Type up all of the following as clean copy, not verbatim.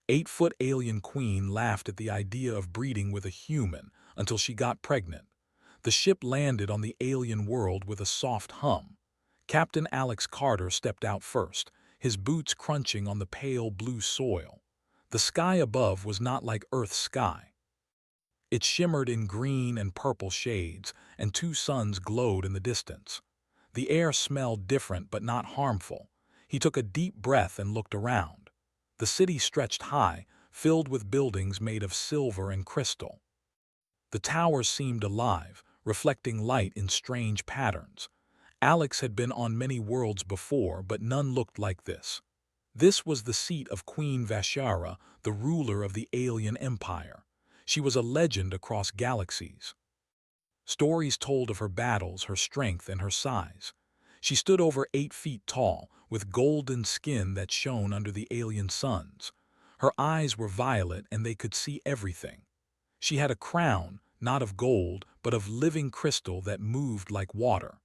8-foot alien queen laughed at the idea of breeding with a human until she got pregnant. The ship landed on the alien world with a soft hum. Captain Alex Carter stepped out first, his boots crunching on the pale blue soil. The sky above was not like Earth's sky. It shimmered in green and purple shades, and 2 suns glowed in the distance. The air smelled different but not harmful. He took a deep breath and looked around. The city stretched high, filled with buildings made of silver and crystal. The towers seemed alive, reflecting light in strange patterns. Alex had been on many worlds before, but none looked like this. This was the seat of Queen Vashara, the ruler of the alien empire. She was a legend across galaxies. Stories told of her battles, her strength, and her size. She stood over 8 feet tall, with golden skin that shone under the alien suns. Her eyes were violet and they could see everything. She had a crown, not of gold, but of living crystal that moved like water.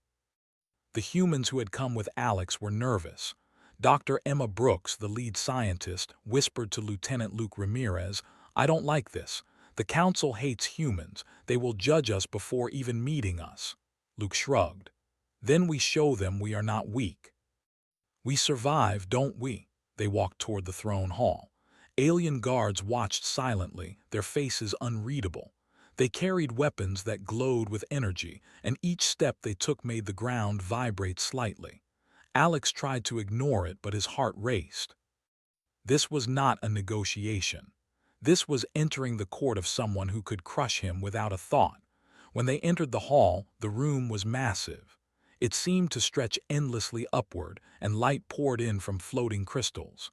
The humans who had come with Alex were nervous. Dr. Emma Brooks, the lead scientist, whispered to Lieutenant Luke Ramirez, "I don't like this. The Council hates humans. They will judge us before even meeting us." Luke shrugged. "Then we show them we are not weak. We survive, don't we?" They walked toward the throne hall. Alien guards watched silently, their faces unreadable. They carried weapons that glowed with energy, and each step they took made the ground vibrate slightly. Alex tried to ignore it, but his heart raced. This was not a negotiation. This was entering the court of someone who could crush him without a thought. When they entered the hall, the room was massive. It seemed to stretch endlessly upward, and light poured in from floating crystals.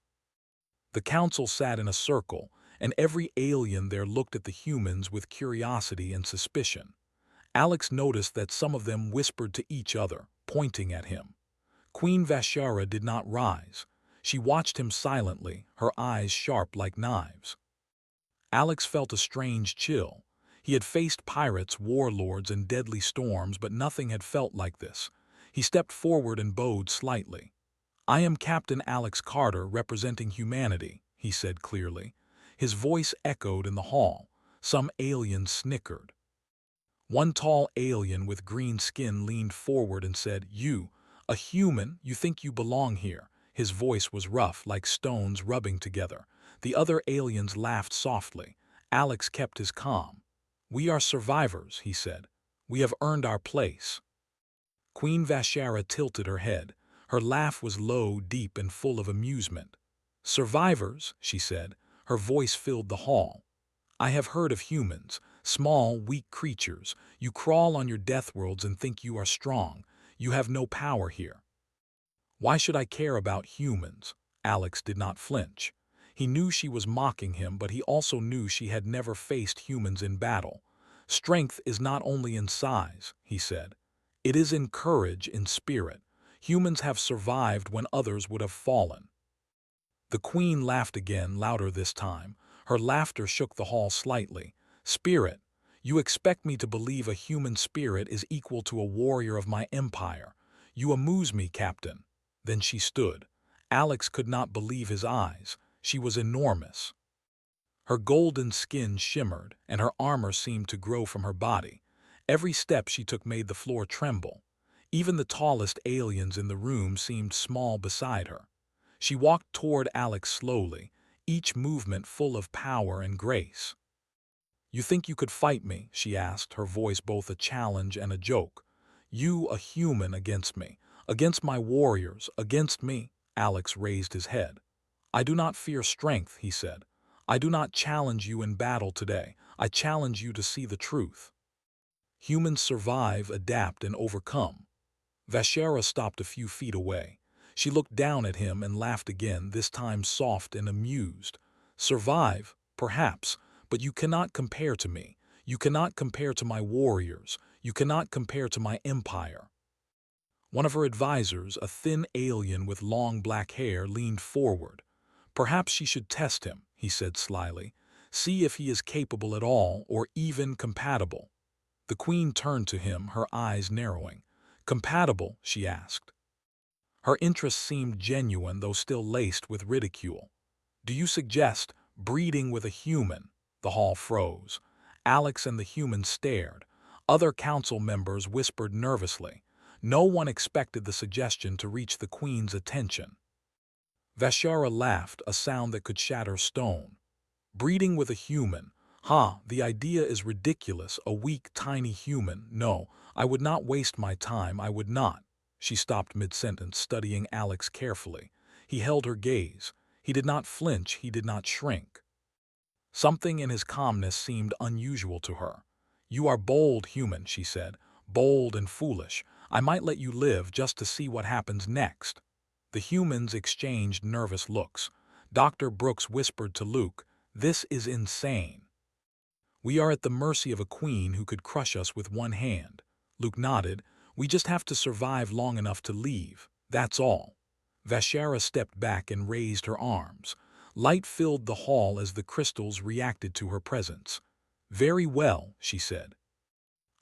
The council sat in a circle, and every alien there looked at the humans with curiosity and suspicion. Alex noticed that some of them whispered to each other, pointing at him. Queen Vashara did not rise. She watched him silently, her eyes sharp like knives. Alex felt a strange chill. He had faced pirates, warlords, and deadly storms, but nothing had felt like this. He stepped forward and bowed slightly. "I am Captain Alex Carter, representing humanity," he said clearly. His voice echoed in the hall. Some aliens snickered. One tall alien with green skin leaned forward and said, "You, a human, you think you belong here." His voice was rough, like stones rubbing together. The other aliens laughed softly. Alex kept his calm. "We are survivors," he said. "We have earned our place." Queen Vashara tilted her head. Her laugh was low, deep, and full of amusement. "Survivors," she said. Her voice filled the hall. "I have heard of humans, small, weak creatures. You crawl on your death worlds and think you are strong. You have no power here." "Why should I care about humans?" Alex did not flinch. He knew she was mocking him, but he also knew she had never faced humans in battle. "Strength is not only in size," he said. "It is in courage, in spirit. Humans have survived when others would have fallen." The queen laughed again, louder this time. Her laughter shook the hall slightly. "Spirit, you expect me to believe a human spirit is equal to a warrior of my empire. You amuse me, Captain." Then she stood. Alex could not believe his eyes. She was enormous. Her golden skin shimmered, and her armor seemed to grow from her body. Every step she took made the floor tremble. Even the tallest aliens in the room seemed small beside her. She walked toward Alex slowly, each movement full of power and grace. "You think you could fight me?" she asked, her voice both a challenge and a joke. "You, a human, against me, against my warriors, against me?" Alex raised his head. "I do not fear strength," he said. "I do not challenge you in battle today. I challenge you to see the truth. Humans survive, adapt, and overcome." Vashara stopped a few feet away. She looked down at him and laughed again, this time soft and amused. "Survive, perhaps, but you cannot compare to me. You cannot compare to my warriors. You cannot compare to my empire." One of her advisors, a thin alien with long black hair, leaned forward. "Perhaps she should test him," he said slyly. "See if he is capable at all, or even compatible." The queen turned to him, her eyes narrowing. "Compatible?" she asked. Her interest seemed genuine, though still laced with ridicule. "Do you suggest, Breeding with a human. The hall froze. Alex and the human stared. Other council members whispered nervously. No one expected the suggestion to reach the Queen's attention. Vashara laughed, a sound that could shatter stone. Breeding with a human. Ha, the idea is ridiculous, a weak, tiny human. No, I would not waste my time, I would not. She stopped mid-sentence, studying Alex carefully. He held her gaze. He did not flinch, he did not shrink. Something in his calmness seemed unusual to her. You are bold, human, she said. Bold and foolish. I might let you live just to see what happens next. The humans exchanged nervous looks. Dr. Brooks whispered to Luke, "This is insane. We are at the mercy of a queen who could crush us with one hand." Luke nodded. "We just have to survive long enough to leave. That's all." Vashara stepped back and raised her arms. Light filled the hall as the crystals reacted to her presence. "Very well," she said.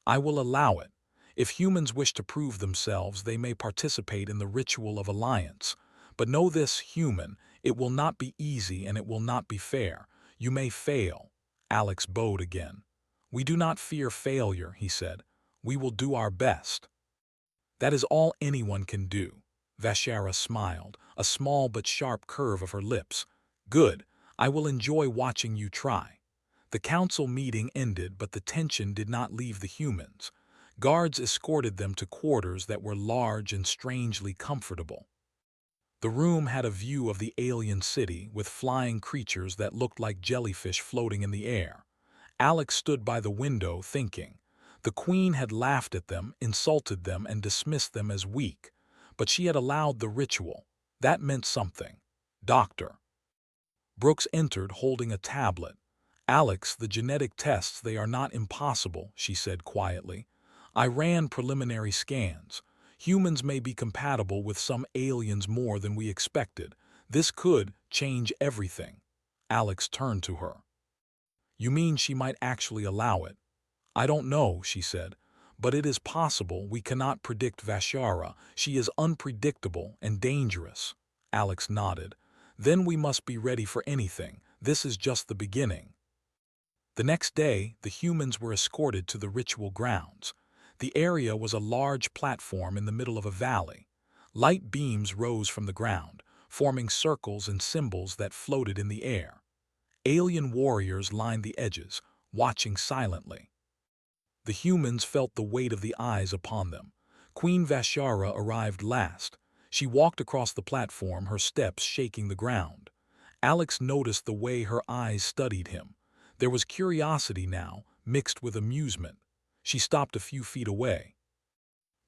"I will allow it. If humans wish to prove themselves, they may participate in the ritual of alliance. But know this, human, it will not be easy and it will not be fair. You may fail." Alex bowed again. "We do not fear failure," he said. "We will do our best." "That is all anyone can do." Vashara smiled, a small but sharp curve of her lips. "Good. I will enjoy watching you try." The council meeting ended, but the tension did not leave the humans. Guards escorted them to quarters that were large and strangely comfortable. The room had a view of the alien city, with flying creatures that looked like jellyfish floating in the air. Alex stood by the window, thinking. The Queen had laughed at them, insulted them, and dismissed them as weak. But she had allowed the ritual. That meant something. Doctor Brooks entered, holding a tablet. "Alex, the genetic tests, they are not impossible," she said quietly. "I ran preliminary scans. Humans may be compatible with some aliens more than we expected. This could change everything." Alex turned to her. "You mean she might actually allow it?" "I don't know," she said. "But it is possible. We cannot predict Vashara. She is unpredictable and dangerous." Alex nodded. "Then we must be ready for anything. This is just the beginning." The next day, the humans were escorted to the ritual grounds. The area was a large platform in the middle of a valley. Light beams rose from the ground, forming circles and symbols that floated in the air. Alien warriors lined the edges, watching silently. The humans felt the weight of the eyes upon them. Queen Vashara arrived last. She walked across the platform, her steps shaking the ground. Alex noticed the way her eyes studied him. There was curiosity now, mixed with amusement. She stopped a few feet away.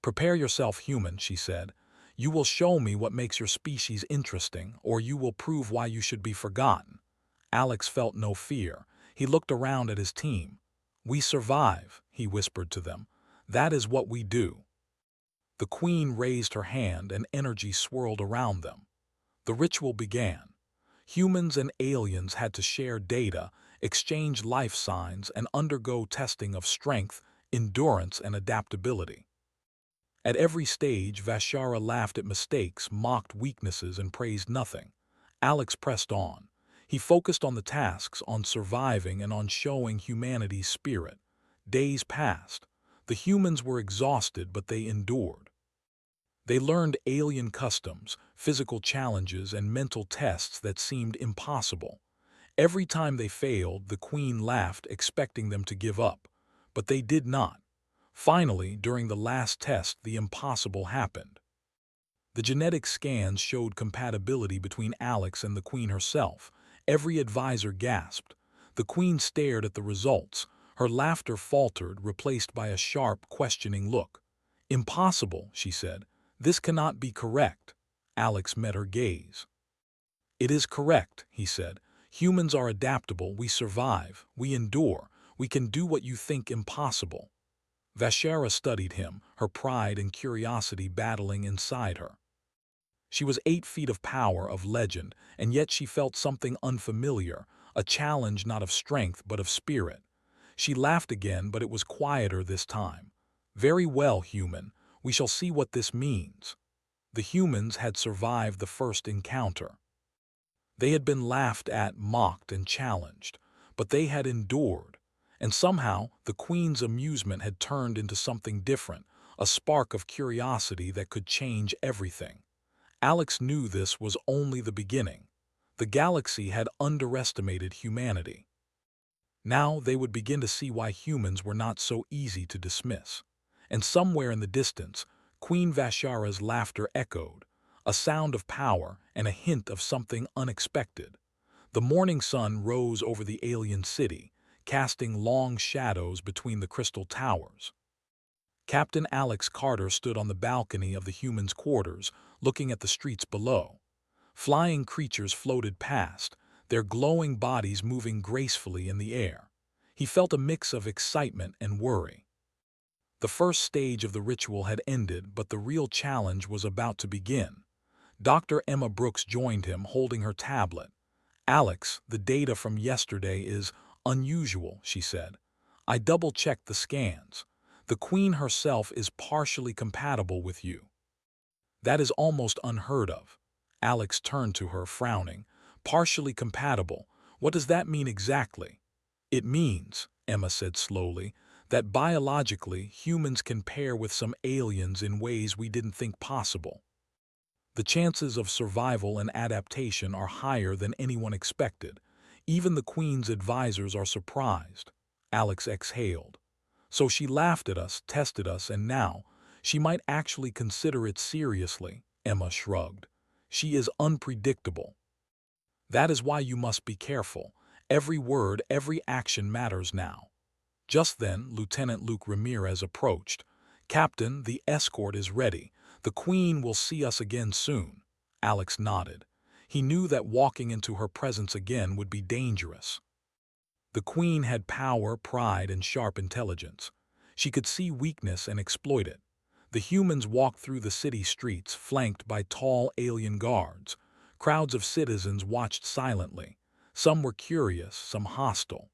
"Prepare yourself, human," she said. "You will show me what makes your species interesting, or you will prove why you should be forgotten." Alex felt no fear. He looked around at his team. "We survive," he whispered to them. "That is what we do." The Queen raised her hand and energy swirled around them. The ritual began. Humans and aliens had to share data, exchange life signs, and undergo testing of strength, endurance, and adaptability. At every stage, Vashara laughed at mistakes, mocked weaknesses, and praised nothing. Alex pressed on. He focused on the tasks, on surviving, and on showing humanity's spirit. Days passed. The humans were exhausted, but they endured. They learned alien customs, physical challenges, and mental tests that seemed impossible. Every time they failed, the Queen laughed, expecting them to give up. But they did not. Finally, during the last test, the impossible happened. The genetic scans showed compatibility between Alex and the Queen herself. Every advisor gasped. The Queen stared at the results. Her laughter faltered, replaced by a sharp, questioning look. "Impossible," she said. "This cannot be correct." Alex met her gaze. "It is correct," he said. "Humans are adaptable, we survive, we endure, we can do what you think impossible." Vashara studied him, her pride and curiosity battling inside her. She was 8 feet of power, of legend, and yet she felt something unfamiliar, a challenge not of strength but of spirit. She laughed again, but it was quieter this time. "Very well, human. We shall see what this means." The humans had survived the first encounter. They had been laughed at, mocked, and challenged, but they had endured, and somehow the Queen's amusement had turned into something different, a spark of curiosity that could change everything. Alex knew this was only the beginning. The galaxy had underestimated humanity. Now they would begin to see why humans were not so easy to dismiss. And somewhere in the distance, Queen Vashara's laughter echoed, a sound of power and a hint of something unexpected. The morning sun rose over the alien city, casting long shadows between the crystal towers. Captain Alex Carter stood on the balcony of the humans' quarters, looking at the streets below. Flying creatures floated past, their glowing bodies moving gracefully in the air. He felt a mix of excitement and worry. The first stage of the ritual had ended, but the real challenge was about to begin. Dr. Emma Brooks joined him, holding her tablet. "Alex, the data from yesterday is unusual," she said. "I double-checked the scans. The Queen herself is partially compatible with you." "That is almost unheard of." Alex turned to her, frowning. "Partially compatible? What does that mean exactly?" "It means," Emma said slowly, "that biologically humans can pair with some aliens in ways we didn't think possible. The chances of survival and adaptation are higher than anyone expected. Even the Queen's advisors are surprised." Alex exhaled. "So she laughed at us, tested us, and now she might actually consider it seriously," Emma shrugged. "She is unpredictable. That is why you must be careful. Every word, every action matters now." Just then, Lieutenant Luke Ramirez approached. "Captain, the escort is ready. The Queen will see us again soon." Alex nodded. He knew that walking into her presence again would be dangerous. The Queen had power, pride, and sharp intelligence. She could see weakness and exploit it. The humans walked through the city streets, flanked by tall alien guards. Crowds of citizens watched silently. Some were curious, some hostile.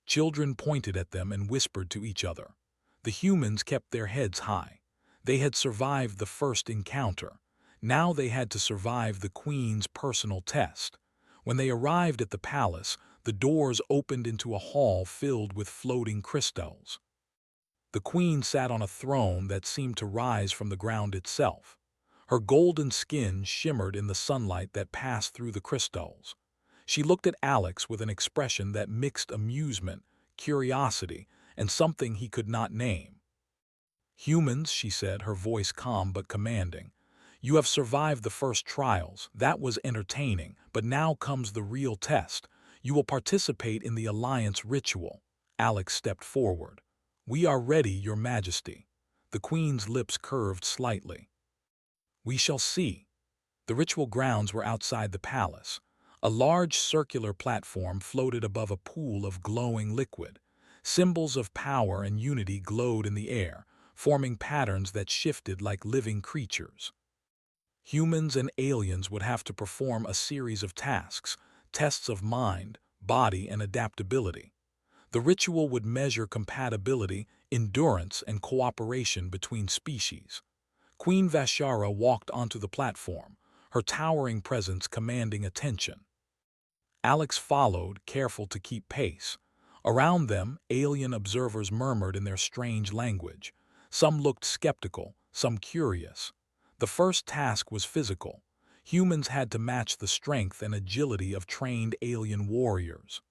Children pointed at them and whispered to each other. The humans kept their heads high. They had survived the first encounter. Now they had to survive the Queen's personal test. When they arrived at the palace, the doors opened into a hall filled with floating crystals. The Queen sat on a throne that seemed to rise from the ground itself. Her golden skin shimmered in the sunlight that passed through the crystals. She looked at Alex with an expression that mixed amusement, curiosity, and something he could not name. "Humans," she said, her voice calm but commanding. "You have survived the first trials. That was entertaining, but now comes the real test. You will participate in the Alliance ritual." Alex stepped forward. "We are ready, Your Majesty." The Queen's lips curved slightly. "We shall see." The ritual grounds were outside the palace. A large circular platform floated above a pool of glowing liquid. Symbols of power and unity glowed in the air, forming patterns that shifted like living creatures. Humans and aliens would have to perform a series of tasks, tests of mind, body, and adaptability. The ritual would measure compatibility, endurance, and cooperation between species. Queen Vashara walked onto the platform, her towering presence commanding attention. Alex followed, careful to keep pace. Around them, alien observers murmured in their strange language. Some looked skeptical, some curious. The first task was physical. Humans had to match the strength and agility of trained alien warriors.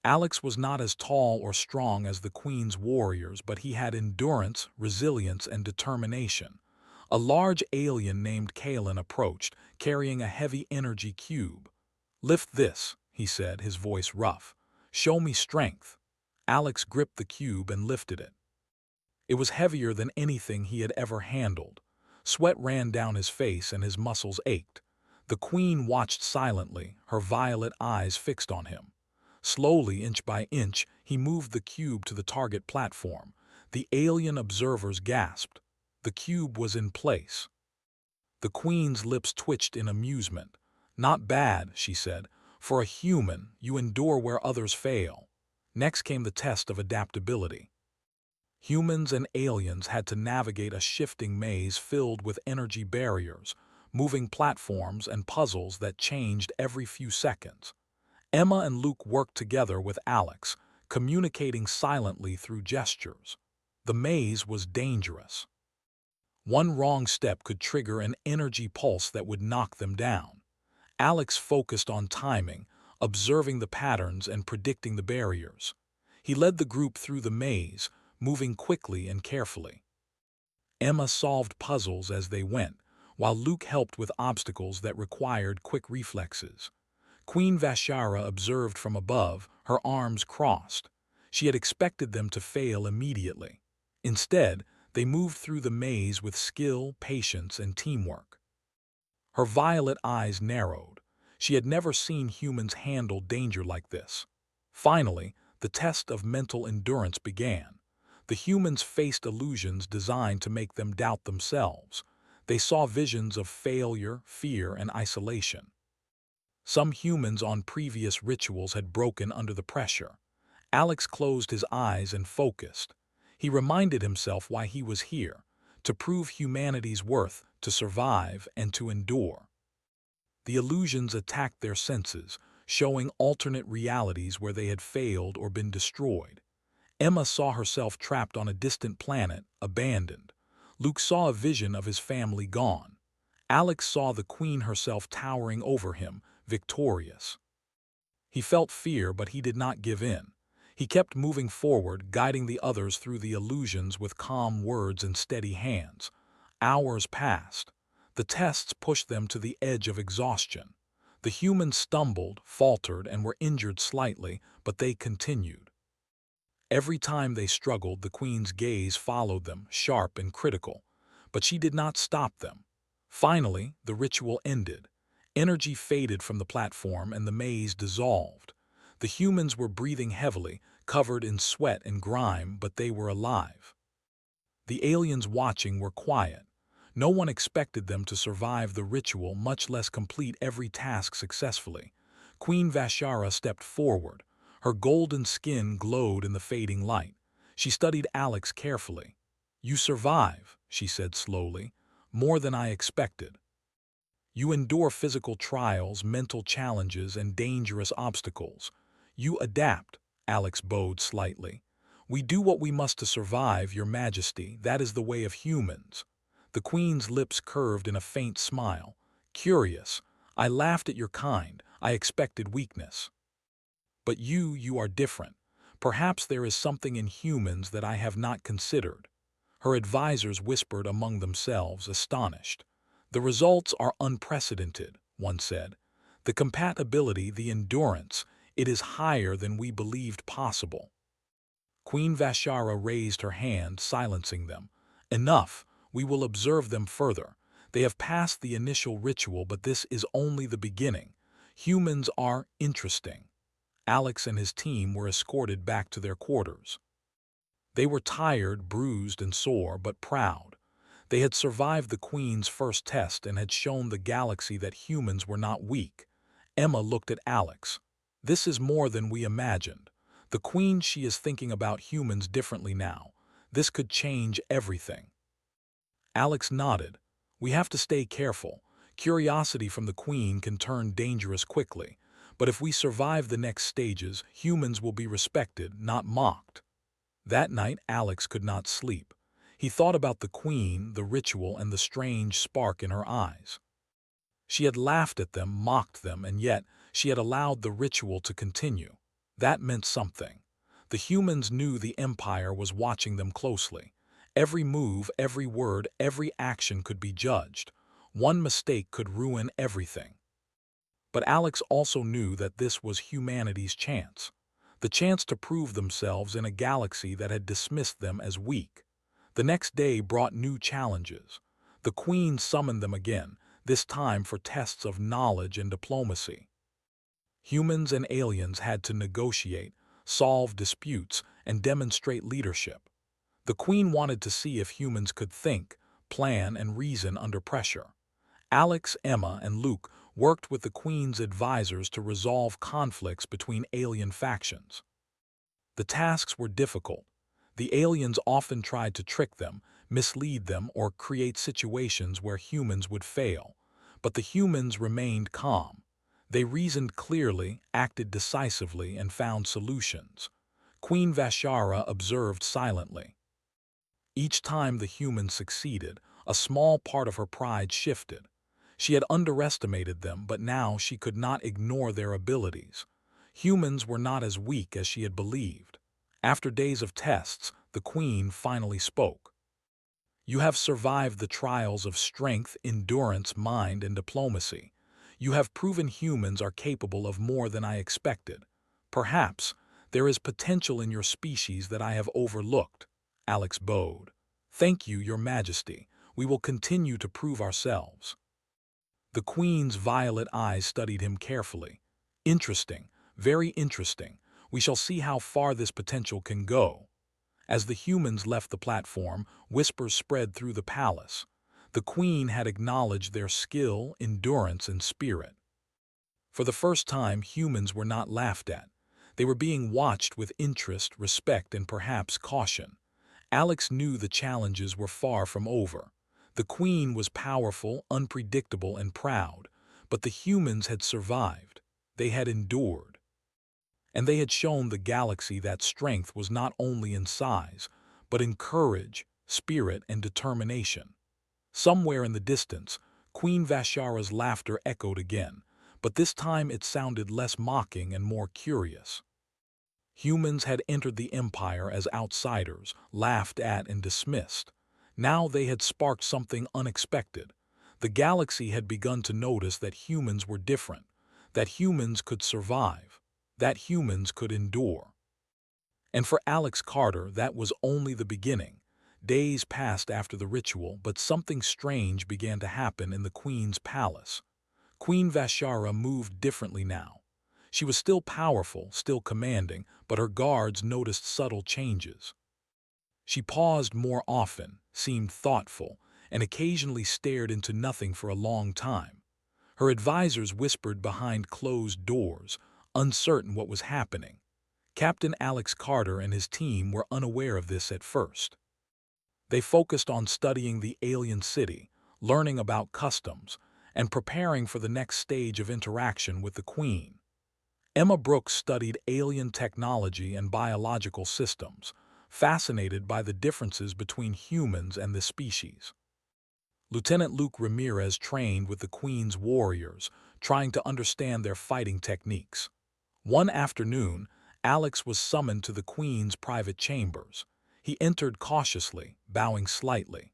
Alex was not as tall or strong as the Queen's warriors, but he had endurance, resilience, and determination. A large alien named Kalen approached, carrying a heavy energy cube. "Lift this," he said, his voice rough. "Show me strength." Alex gripped the cube and lifted it. It was heavier than anything he had ever handled. Sweat ran down his face and his muscles ached. The Queen watched silently, her violet eyes fixed on him. Slowly, inch by inch, he moved the cube to the target platform. The alien observers gasped. The cube was in place. The Queen's lips twitched in amusement. "Not bad," she said. "For a human, you endure where others fail." Next came the test of adaptability. Humans and aliens had to navigate a shifting maze filled with energy barriers. moving platforms and puzzles that changed every few seconds. Emma and Luke worked together with Alex, communicating silently through gestures. The maze was dangerous. One wrong step could trigger an energy pulse that would knock them down. Alex focused on timing, observing the patterns and predicting the barriers. He led the group through the maze, moving quickly and carefully. Emma solved puzzles as they went, while Luke helped with obstacles that required quick reflexes. Queen Vashara observed from above, her arms crossed. She had expected them to fail immediately. Instead, they moved through the maze with skill, patience, and teamwork. Her violet eyes narrowed. She had never seen humans handle danger like this. Finally, the test of mental endurance began. The humans faced illusions designed to make them doubt themselves. They saw visions of failure, fear, and isolation. Some humans on previous rituals had broken under the pressure. Alex closed his eyes and focused. He reminded himself why he was here, to prove humanity's worth, to survive, and to endure. The illusions attacked their senses, showing alternate realities where they had failed or been destroyed. Emma saw herself trapped on a distant planet, abandoned. Luke saw a vision of his family gone. Alex saw the queen herself towering over him, victorious. He felt fear, but he did not give in. He kept moving forward, guiding the others through the illusions with calm words and steady hands. Hours passed. The tests pushed them to the edge of exhaustion. The humans stumbled, faltered, and were injured slightly, but they continued. Every time they struggled, the queen's gaze followed them, sharp and critical. But she did not stop them. Finally, the ritual ended. Energy faded from the platform and the maze dissolved. The humans were breathing heavily, covered in sweat and grime, but they were alive. The aliens watching were quiet. No one expected them to survive the ritual, much less complete every task successfully. Queen Vashara stepped forward. Her golden skin glowed in the fading light. She studied Alex carefully. "You survive," she said slowly, "more than I expected. You endure physical trials, mental challenges, and dangerous obstacles. You adapt," Alex bowed slightly. "We do what we must to survive, Your Majesty. That is the way of humans." The queen's lips curved in a faint smile. "Curious. I laughed at your kind. I expected weakness. But you are different. Perhaps there is something in humans that I have not considered." Her advisors whispered among themselves, astonished. "The results are unprecedented," one said. "The compatibility, the endurance, it is higher than we believed possible." Queen Vashara raised her hand, silencing them. "Enough. We will observe them further. They have passed the initial ritual, but this is only the beginning. Humans are interesting." Alex and his team were escorted back to their quarters. They were tired, bruised, and sore, but proud. They had survived the Queen's first test and had shown the galaxy that humans were not weak. Emma looked at Alex. "This is more than we imagined. The Queen, she is thinking about humans differently now. This could change everything." Alex nodded. "We have to stay careful. Curiosity from the Queen can turn dangerous quickly. But if we survive the next stages, humans will be respected, not mocked." That night, Alex could not sleep. He thought about the Queen, the ritual, and the strange spark in her eyes. She had laughed at them, mocked them, and yet she had allowed the ritual to continue. That meant something. The humans knew the Empire was watching them closely. Every move, every word, every action could be judged. One mistake could ruin everything. But Alex also knew that this was humanity's chance. The chance to prove themselves in a galaxy that had dismissed them as weak. The next day brought new challenges. The Queen summoned them again, this time for tests of knowledge and diplomacy. Humans and aliens had to negotiate, solve disputes, and demonstrate leadership. The Queen wanted to see if humans could think, plan, and reason under pressure. Alex, Emma, and Luke worked with the Queen's advisors to resolve conflicts between alien factions. The tasks were difficult. The aliens often tried to trick them, mislead them, or create situations where humans would fail. But the humans remained calm. They reasoned clearly, acted decisively, and found solutions. Queen Vashara observed silently. Each time the humans succeeded, a small part of her pride shifted. She had underestimated them, but now she could not ignore their abilities. Humans were not as weak as she had believed. After days of tests, the queen finally spoke. You have survived the trials of strength, endurance, mind, and diplomacy. You have proven humans are capable of more than I expected. Perhaps there is potential in your species that I have overlooked. Alex bowed. Thank you, Your Majesty. We will continue to prove ourselves. The queen's violet eyes studied him carefully. Interesting, very interesting. We shall see how far this potential can go. As the humans left the platform, whispers spread through the palace. The queen had acknowledged their skill, endurance, and spirit. For the first time, humans were not laughed at. They were being watched with interest, respect, and perhaps caution. Alex knew the challenges were far from over. The queen was powerful, unpredictable, and proud, but the humans had survived. They had endured. And they had shown the galaxy that strength was not only in size, but in courage, spirit, and determination. Somewhere in the distance, Queen Vashara's laughter echoed again, but this time it sounded less mocking and more curious. Humans had entered the Empire as outsiders, laughed at and dismissed. Now they had sparked something unexpected. The galaxy had begun to notice that humans were different, that humans could survive, that humans could endure. And for Alex Carter, that was only the beginning. Days passed after the ritual, but something strange began to happen in the Queen's palace. Queen Vashara moved differently now. She was still powerful, still commanding, but her guards noticed subtle changes. She paused more often, seemed thoughtful, and occasionally stared into nothing for a long time. Her advisors whispered behind closed doors, uncertain what was happening. Captain Alex Carter and his team were unaware of this at first. They focused on studying the alien city, learning about customs, and preparing for the next stage of interaction with the Queen. Emma Brooks studied alien technology and biological systems, fascinated by the differences between humans and this species. Lieutenant Luke Ramirez trained with the Queen's warriors, trying to understand their fighting techniques. One afternoon, Alex was summoned to the Queen's private chambers. He entered cautiously, bowing slightly.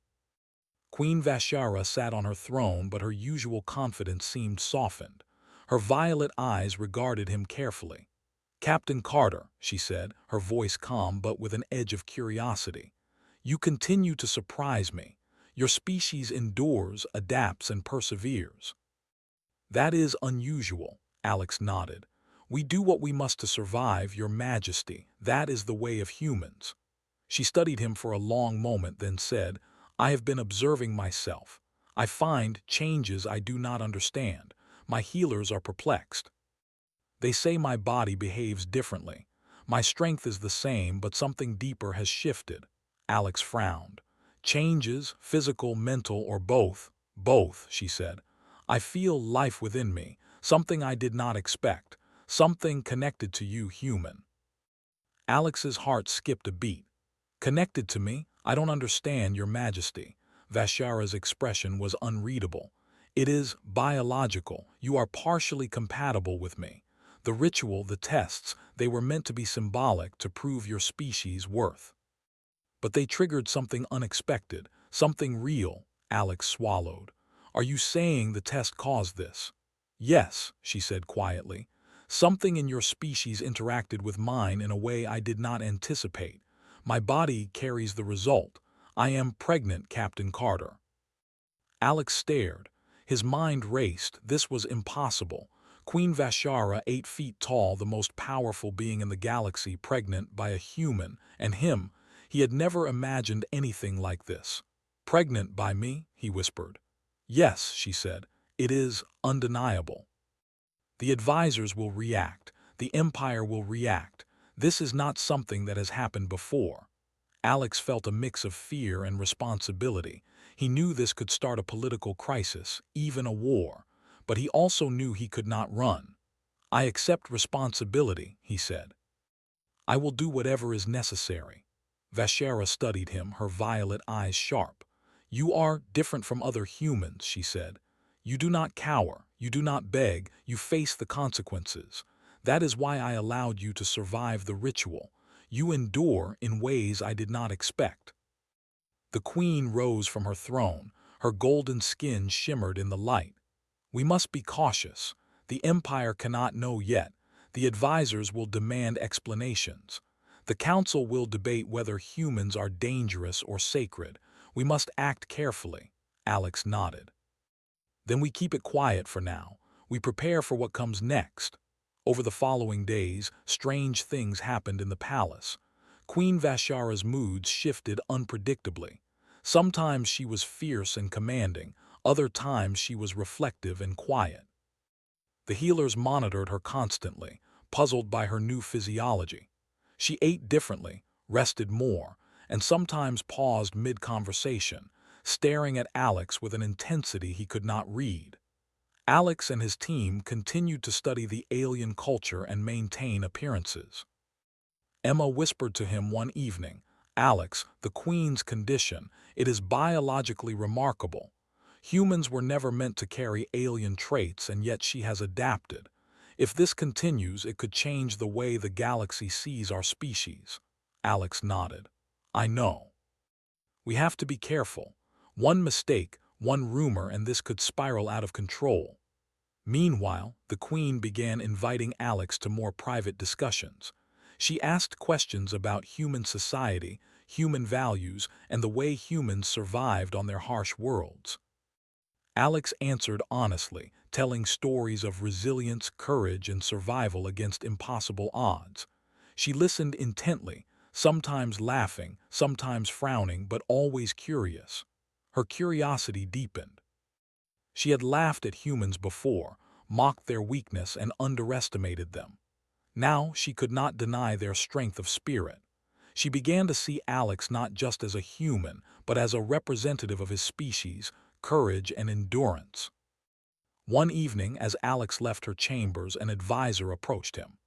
Queen Vashara sat on her throne, but her usual confidence seemed softened. Her violet eyes regarded him carefully. "Captain Carter," she said, her voice calm but with an edge of curiosity. "You continue to surprise me. Your species endures, adapts, and perseveres." "That is unusual," Alex nodded. "We do what we must to survive, Your Majesty. That is the way of humans." She studied him for a long moment, then said, "I have been observing myself. I find changes I do not understand. My healers are perplexed. They say my body behaves differently. My strength is the same, but something deeper has shifted." Alex frowned. "Changes, physical, mental, or both?" "Both," she said. "I feel life within me, something I did not expect, something connected to you, human." Alex's heart skipped a beat. "Connected to me? I don't understand, Your Majesty." Vashara's expression was unreadable. "It is biological. You are partially compatible with me. The ritual, the tests, they were meant to be symbolic, to prove your species' worth. But they triggered something unexpected, something real." Alex swallowed. "Are you saying the test caused this?" "Yes," she said quietly. "Something in your species interacted with mine in a way I did not anticipate. My body carries the result. I am pregnant, Captain Carter." Alex stared. His mind raced. This was impossible. Queen Vashara, 8 feet tall, the most powerful being in the galaxy, pregnant by a human, and him. He had never imagined anything like this. "Pregnant by me?" he whispered. "Yes," she said. "It is undeniable. The advisors will react. The Empire will react. This is not something that has happened before." Alex felt a mix of fear and responsibility. He knew this could start a political crisis, even a war, but he also knew he could not run. "I accept responsibility," he said. "I will do whatever is necessary." Vashera studied him, her violet eyes sharp. "You are different from other humans," she said. "You do not cower, you do not beg, you face the consequences. That is why I allowed you to survive the ritual. You endure in ways I did not expect." The queen rose from her throne. Her golden skin shimmered in the light. "We must be cautious. The Empire cannot know yet. The advisors will demand explanations. The Council will debate whether humans are dangerous or sacred. We must act carefully." Alex nodded. "Then we keep it quiet for now. We prepare for what comes next." Over the following days, strange things happened in the palace. Queen Vashara's moods shifted unpredictably. Sometimes she was fierce and commanding, other times she was reflective and quiet. The healers monitored her constantly, puzzled by her new physiology. She ate differently, rested more, and sometimes paused mid-conversation, staring at Alex with an intensity he could not read. Alex and his team continued to study the alien culture and maintain appearances. Emma whispered to him one evening, "Alex, the Queen's condition, it is biologically remarkable. Humans were never meant to carry alien traits, and yet she has adapted. If this continues, it could change the way the galaxy sees our species." Alex nodded. "I know. We have to be careful. One mistake, one rumor, and this could spiral out of control." Meanwhile, the Queen began inviting Alex to more private discussions. She asked questions about human society, human values, and the way humans survived on their harsh worlds. Alex answered honestly, telling stories of resilience, courage, and survival against impossible odds. She listened intently, sometimes laughing, sometimes frowning, but always curious. Her curiosity deepened. She had laughed at humans before, mocked their weakness, and underestimated them. Now she could not deny their strength of spirit. She began to see Alex not just as a human, but as a representative of his species, courage and endurance. One evening, as Alex left her chambers, an advisor approached him.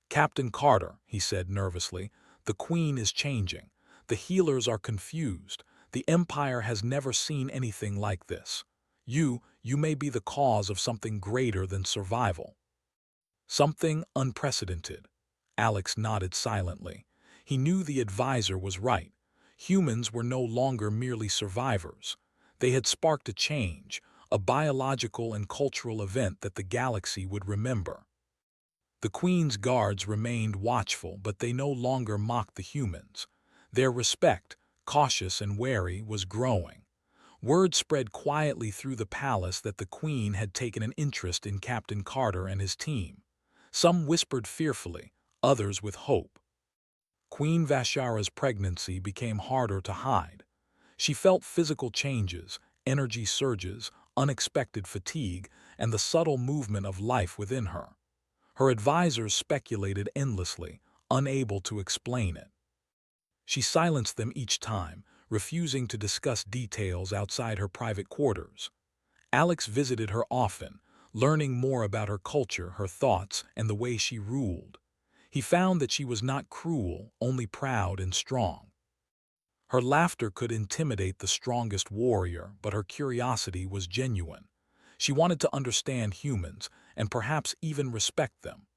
"Captain Carter," he said nervously, "the Queen is changing. The healers are confused. The Empire has never seen anything like this. You may be the cause of something greater than survival." "Something unprecedented." Alex nodded silently. He knew the advisor was right. Humans were no longer merely survivors. They had sparked a change, a biological and cultural event that the galaxy would remember. The Queen's guards remained watchful, but they no longer mocked the humans. Their respect, cautious and wary, was growing. Word spread quietly through the palace that the Queen had taken an interest in Captain Carter and his team. Some whispered fearfully, others with hope. Queen Vashara's pregnancy became harder to hide. She felt physical changes, energy surges, unexpected fatigue, and the subtle movement of life within her. Her advisors speculated endlessly, unable to explain it. She silenced them each time, refusing to discuss details outside her private quarters. Alex visited her often, learning more about her culture, her thoughts, and the way she ruled. He found that she was not cruel, only proud and strong. Her laughter could intimidate the strongest warrior, but her curiosity was genuine. She wanted to understand humans, and perhaps even respect them.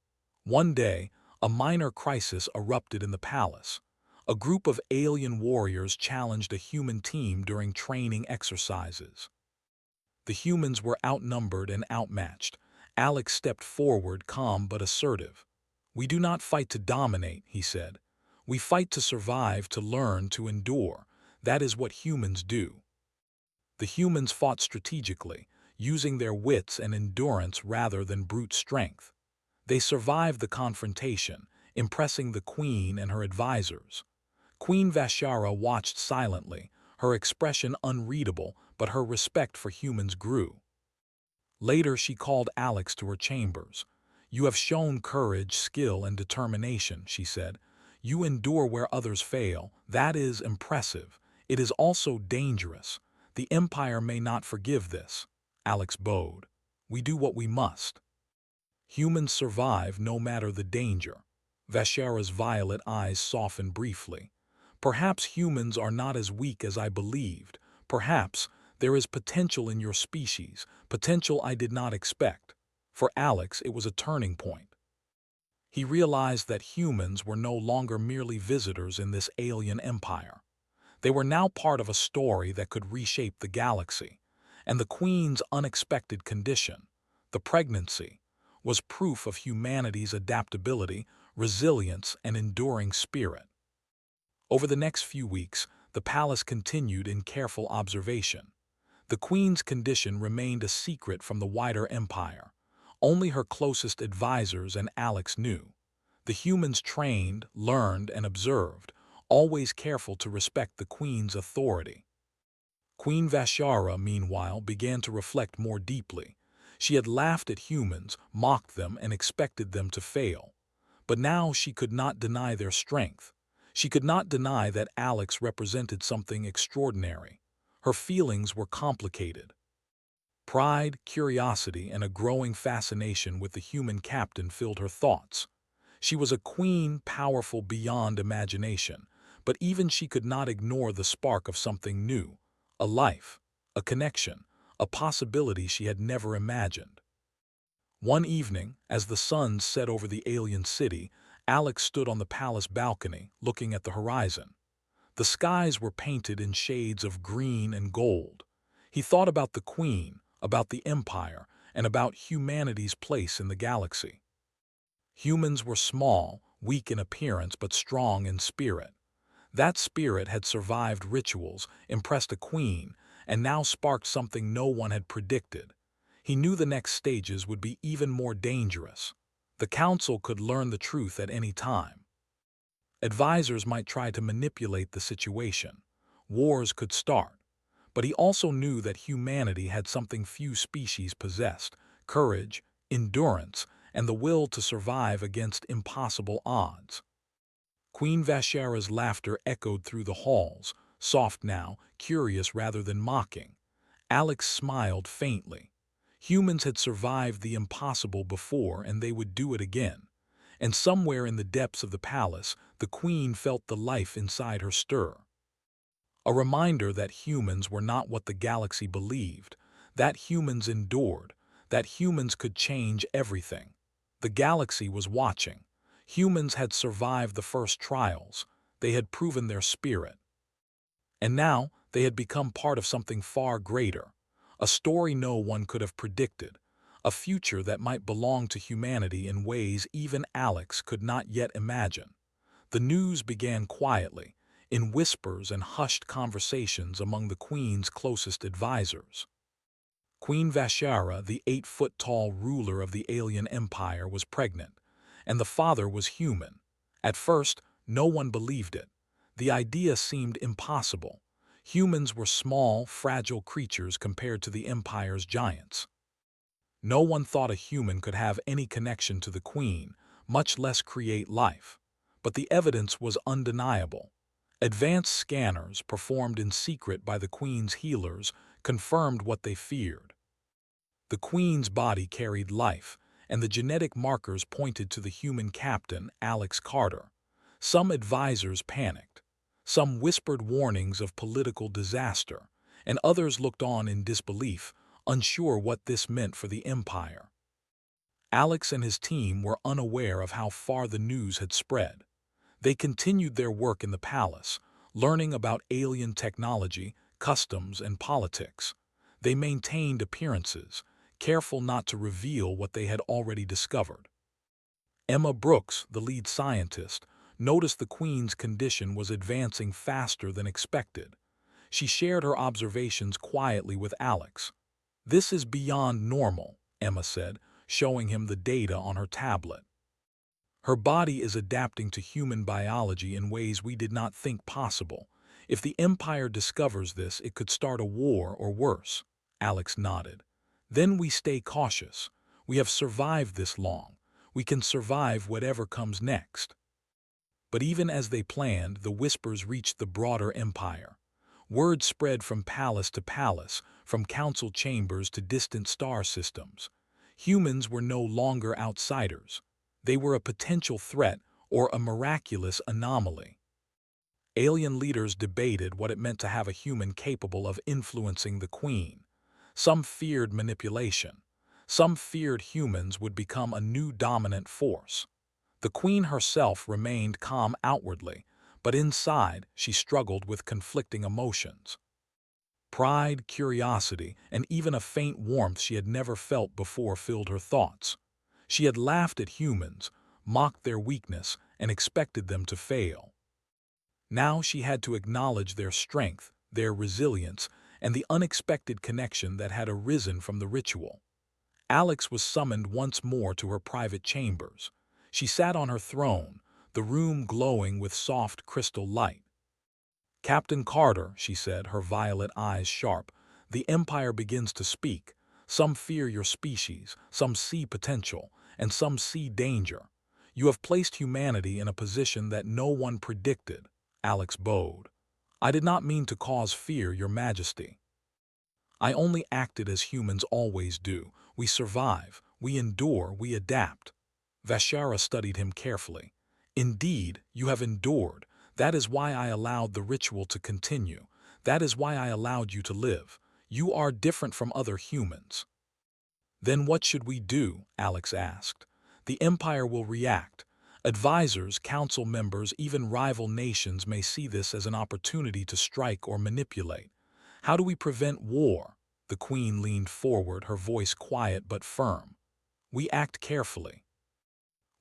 One day, a minor crisis erupted in the palace. A group of alien warriors challenged a human team during training exercises. The humans were outnumbered and outmatched. Alex stepped forward, calm but assertive. "We do not fight to dominate," he said. "We fight to survive, to learn, to endure. That is what humans do." The humans fought strategically, using their wits and endurance rather than brute strength. They survived the confrontation, impressing the Queen and her advisors. Queen Vashara watched silently, her expression unreadable, but her respect for humans grew. Later, she called Alex to her chambers. "You have shown courage, skill, and determination," she said. You endure where others fail. That is impressive. It is also dangerous. The Empire may not forgive this. Alex bowed. We do what we must. Humans survive no matter the danger. Vashara's violet eyes softened briefly. Perhaps humans are not as weak as I believed. Perhaps there is potential in your species, potential I did not expect. For Alex, it was a turning point. He realized that humans were no longer merely visitors in this alien empire. They were now part of a story that could reshape the galaxy. And the Queen's unexpected condition, the pregnancy, was proof of humanity's adaptability, resilience, and enduring spirit. Over the next few weeks, the palace continued in careful observation. The Queen's condition remained a secret from the wider empire. Only her closest advisors and Alex knew. The humans trained, learned, and observed, always careful to respect the Queen's authority. Queen Vashara, meanwhile, began to reflect more deeply. She had laughed at humans, mocked them, and expected them to fail. But now she could not deny their strength. She could not deny that Alex represented something extraordinary. Her feelings were complicated. Pride, curiosity, and a growing fascination with the human captain filled her thoughts. She was a queen powerful beyond imagination, but even she could not ignore the spark of something new, a life, a connection, a possibility she had never imagined. One evening, as the sun set over the alien city, Alex stood on the palace balcony, looking at the horizon. The skies were painted in shades of green and gold. He thought about the Queen, about the Empire, and about humanity's place in the galaxy. Humans were small, weak in appearance, but strong in spirit. That spirit had survived rituals, impressed a queen, and now sparked something no one had predicted. He knew the next stages would be even more dangerous. The council could learn the truth at any time. Advisors might try to manipulate the situation. Wars could start. But he also knew that humanity had something few species possessed: courage, endurance, and the will to survive against impossible odds. Queen Vashara's laughter echoed through the halls, soft now, curious rather than mocking. Alex smiled faintly. Humans had survived the impossible before, and they would do it again. And somewhere in the depths of the palace, the Queen felt the life inside her stir. A reminder that humans were not what the galaxy believed, that humans endured, that humans could change everything. The galaxy was watching. Humans had survived the first trials. They had proven their spirit. And now they had become part of something far greater, a story no one could have predicted, a future that might belong to humanity in ways even Alex could not yet imagine. The news began quietly, in whispers and hushed conversations among the Queen's closest advisors. Queen Vashara, the 8-foot-tall ruler of the alien empire, was pregnant, and the father was human. At first, no one believed it. The idea seemed impossible. Humans were small, fragile creatures compared to the empire's giants. No one thought a human could have any connection to the Queen, much less create life. But the evidence was undeniable. Advanced scanners, performed in secret by the Queen's healers, confirmed what they feared. The Queen's body carried life, and the genetic markers pointed to the human captain, Alex Carter. Some advisors panicked. Some whispered warnings of political disaster, and others looked on in disbelief, unsure what this meant for the Empire. Alex and his team were unaware of how far the news had spread. They continued their work in the palace, learning about alien technology, customs, and politics. They maintained appearances, careful not to reveal what they had already discovered. Emma Brooks, the lead scientist, noticed the Queen's condition was advancing faster than expected. She shared her observations quietly with Alex. "This is beyond normal," Emma said, showing him the data on her tablet. "Her body is adapting to human biology in ways we did not think possible. If the Empire discovers this, it could start a war or worse." Alex nodded. "Then we stay cautious. We have survived this long. We can survive whatever comes next." But even as they planned, the whispers reached the broader empire. Word spread from palace to palace, from council chambers to distant star systems. Humans were no longer outsiders. They were a potential threat or a miraculous anomaly. Alien leaders debated what it meant to have a human capable of influencing the Queen. Some feared manipulation. Some feared humans would become a new dominant force. The Queen herself remained calm outwardly, but inside she struggled with conflicting emotions. Pride, curiosity, and even a faint warmth she had never felt before filled her thoughts. She had laughed at humans, mocked their weakness, and expected them to fail. Now she had to acknowledge their strength, their resilience, and the unexpected connection that had arisen from the ritual. Alex was summoned once more to her private chambers. She sat on her throne, the room glowing with soft crystal light. "Captain Carter," she said, her violet eyes sharp, "the Empire begins to speak. Some fear your species, some see potential, and some see danger. You have placed humanity in a position that no one predicted." Alex bowed. "I did not mean to cause fear, Your Majesty. I only acted as humans always do. We survive, we endure, we adapt." Vashara studied him carefully. "Indeed, you have endured. That is why I allowed the ritual to continue. That is why I allowed you to live. You are different from other humans." "Then what should we do?" Alex asked. "The Empire will react. Advisors, council members, even rival nations may see this as an opportunity to strike or manipulate. How do we prevent war?" The Queen leaned forward, her voice quiet but firm. "We act carefully.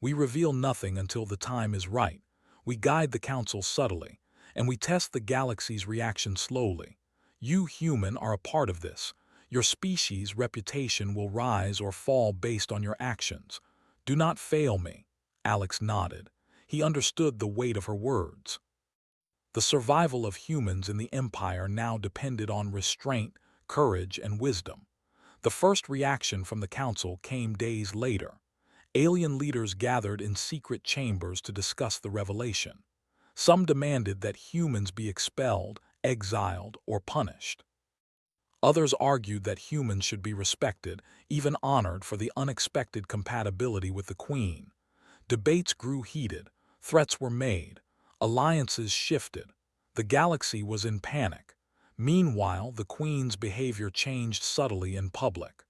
We reveal nothing until the time is right. We guide the council subtly, and we test the galaxy's reaction slowly. You, human, are a part of this. Your species' reputation will rise or fall based on your actions. Do not fail me." Alex nodded. He understood the weight of her words. The survival of humans in the Empire now depended on restraint, courage, and wisdom. The first reaction from the council came days later. Alien leaders gathered in secret chambers to discuss the revelation. Some demanded that humans be expelled, exiled, or punished. Others argued that humans should be respected, even honored for the unexpected compatibility with the Queen. Debates grew heated, threats were made, alliances shifted. The galaxy was in panic. Meanwhile, the Queen's behavior changed subtly in public.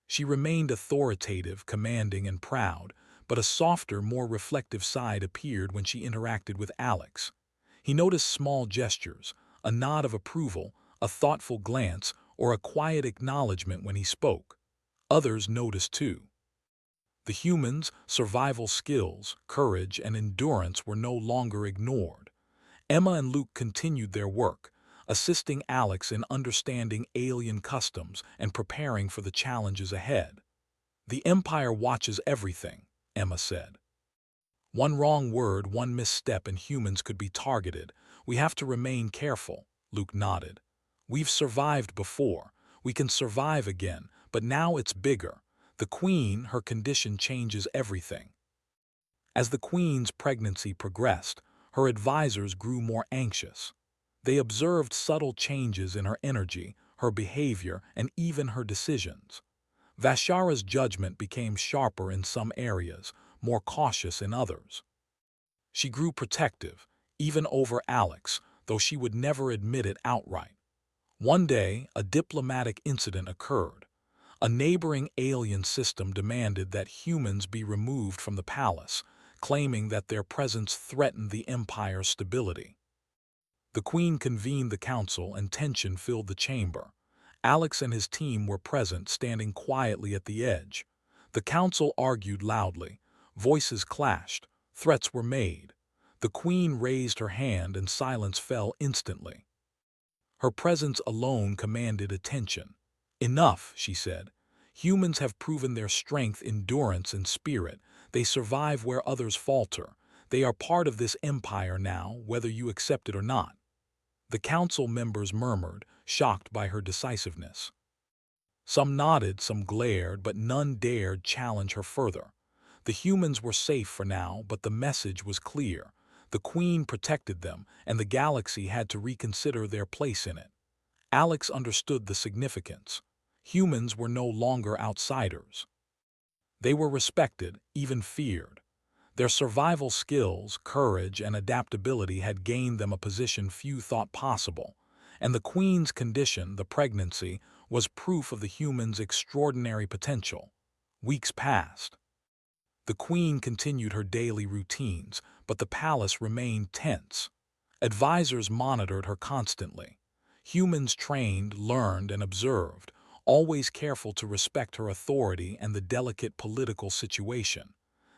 She remained authoritative, commanding, and proud, but a softer, more reflective side appeared when she interacted with Alex. He noticed small gestures, a nod of approval, a thoughtful glance, or a quiet acknowledgement when he spoke. Others noticed too. The humans' survival skills, courage, and endurance were no longer ignored. Emma and Luke continued their work, assisting Alex in understanding alien customs and preparing for the challenges ahead. "The Empire watches everything," Emma said. "One wrong word, one misstep, and humans could be targeted. We have to remain careful," Luke nodded. "We've survived before. We can survive again, but now it's bigger. The Queen, her condition changes everything." As the Queen's pregnancy progressed, her advisors grew more anxious. They observed subtle changes in her energy, her behavior, and even her decisions. Vashara's judgment became sharper in some areas, more cautious in others. She grew protective, even over Alex, though she would never admit it outright. One day, a diplomatic incident occurred. A neighboring alien system demanded that humans be removed from the palace, claiming that their presence threatened the Empire's stability. The Queen convened the council and tension filled the chamber. Alex and his team were present, standing quietly at the edge. The council argued loudly. Voices clashed. Threats were made. The Queen raised her hand and silence fell instantly. Her presence alone commanded attention. "Enough," she said. "Humans have proven their strength, endurance, and spirit. They survive where others falter. They are part of this empire now, whether you accept it or not." The council members murmured, shocked by her decisiveness. Some nodded, some glared, but none dared challenge her further. The humans were safe for now, but the message was clear. The Queen protected them, and the galaxy had to reconsider their place in it. Alex understood the significance. Humans were no longer outsiders. They were respected, even feared. Their survival skills, courage, and adaptability had gained them a position few thought possible, and the Queen's condition, the pregnancy, was proof of the humans' extraordinary potential. Weeks passed. The Queen continued her daily routines, but the palace remained tense. Advisors monitored her constantly. Humans trained, learned, and observed, always careful to respect her authority and the delicate political situation.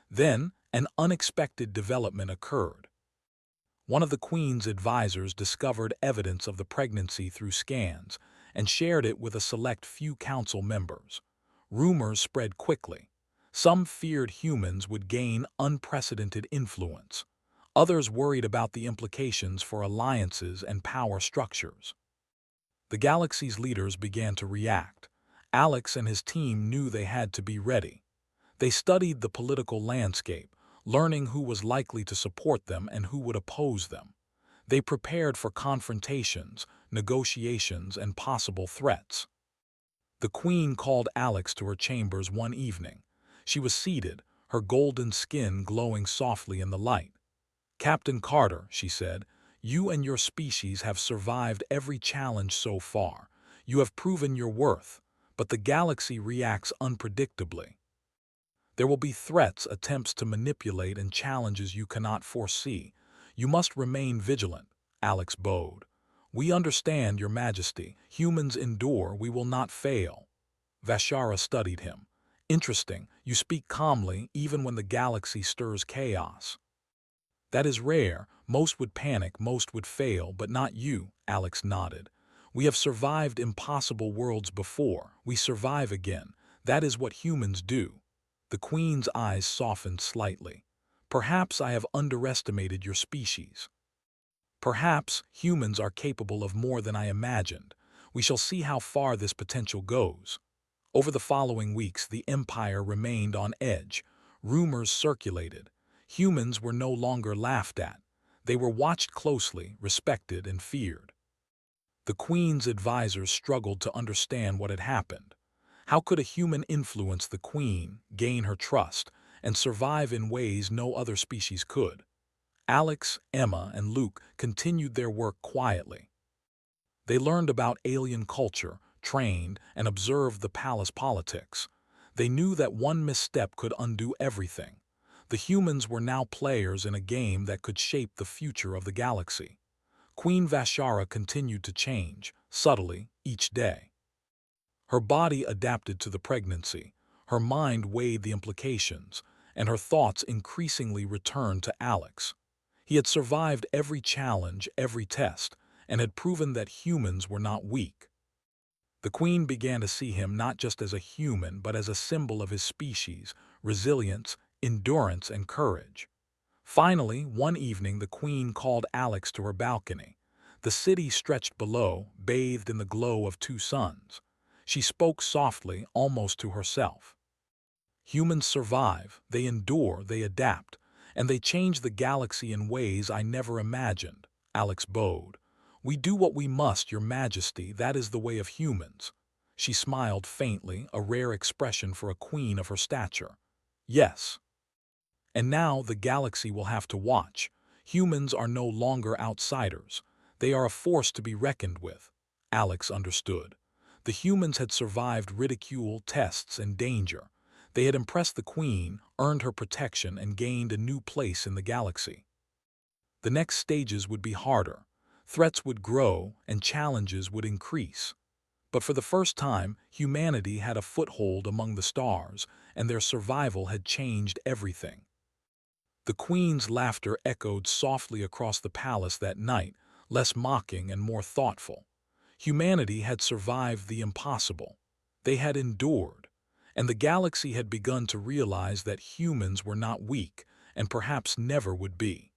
Then, an unexpected development occurred. One of the Queen's advisors discovered evidence of the pregnancy through scans and shared it with a select few council members. Rumors spread quickly. Some feared humans would gain unprecedented influence. Others worried about the implications for alliances and power structures. The galaxy's leaders began to react. Alex and his team knew they had to be ready. They studied the political landscape, learning who was likely to support them and who would oppose them. They prepared for confrontations, negotiations, and possible threats. The Queen called Alex to her chambers one evening. She was seated, her golden skin glowing softly in the light. "Captain Carter," she said, "you and your species have survived every challenge so far. You have proven your worth, but the galaxy reacts unpredictably. There will be threats, attempts to manipulate, and challenges you cannot foresee. You must remain vigilant." Alex bowed. "We understand, Your Majesty. Humans endure, we will not fail." Vashara studied him. "Interesting, you speak calmly even when the galaxy stirs chaos." "That is rare. Most would panic, most would fail, but not you," Alex nodded. "We have survived impossible worlds before. We survive again. That is what humans do." The Queen's eyes softened slightly. "Perhaps I have underestimated your species. Perhaps humans are capable of more than I imagined. We shall see how far this potential goes." Over the following weeks, the Empire remained on edge. Rumors circulated. Humans were no longer laughed at. They were watched closely, respected, and feared. The Queen's advisors struggled to understand what had happened. How could a human influence the Queen, gain her trust, and survive in ways no other species could? Alex, Emma, and Luke continued their work quietly. They learned about alien culture, trained, and observed the palace politics. They knew that one misstep could undo everything. The humans were now players in a game that could shape the future of the galaxy. Queen Vashara continued to change, subtly, each day. Her body adapted to the pregnancy, her mind weighed the implications, and her thoughts increasingly returned to Alex. He had survived every challenge, every test, and had proven that humans were not weak. The Queen began to see him not just as a human, but as a symbol of his species, resilience, endurance, and courage. Finally, one evening, the Queen called Alex to her balcony. The city stretched below, bathed in the glow of two suns. She spoke softly, almost to herself. "Humans survive, they endure, they adapt, and they change the galaxy in ways I never imagined." Alex bowed. "We do what we must, Your Majesty, that is the way of humans." She smiled faintly, a rare expression for a queen of her stature. "Yes. And now the galaxy will have to watch. Humans are no longer outsiders. They are a force to be reckoned with." Alex understood. The humans had survived ridicule, tests, and danger. They had impressed the Queen, earned her protection, and gained a new place in the galaxy. The next stages would be harder. Threats would grow, and challenges would increase. But for the first time, humanity had a foothold among the stars, and their survival had changed everything. The Queen's laughter echoed softly across the palace that night, less mocking and more thoughtful. Humanity had survived the impossible. They had endured, and the galaxy had begun to realize that humans were not weak, and perhaps never would be.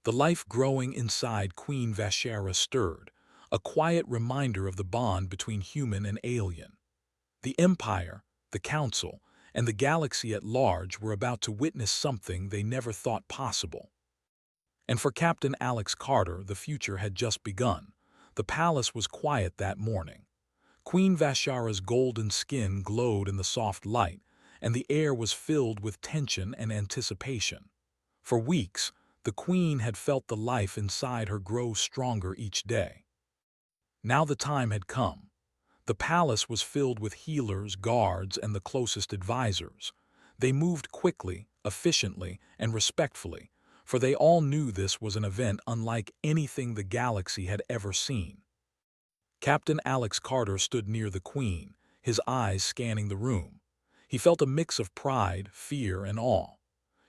The life growing inside Queen Vashara stirred, a quiet reminder of the bond between human and alien. The Empire, the Council, and the galaxy at large were about to witness something they never thought possible. And for Captain Alex Carter, the future had just begun. The palace was quiet that morning. Queen Vashara's golden skin glowed in the soft light, and the air was filled with tension and anticipation. For weeks, the queen had felt the life inside her grow stronger each day. Now the time had come. The palace was filled with healers, guards, and the closest advisors. They moved quickly, efficiently, and respectfully, for they all knew this was an event unlike anything the galaxy had ever seen. Captain Alex Carter stood near the Queen, his eyes scanning the room. He felt a mix of pride, fear, and awe.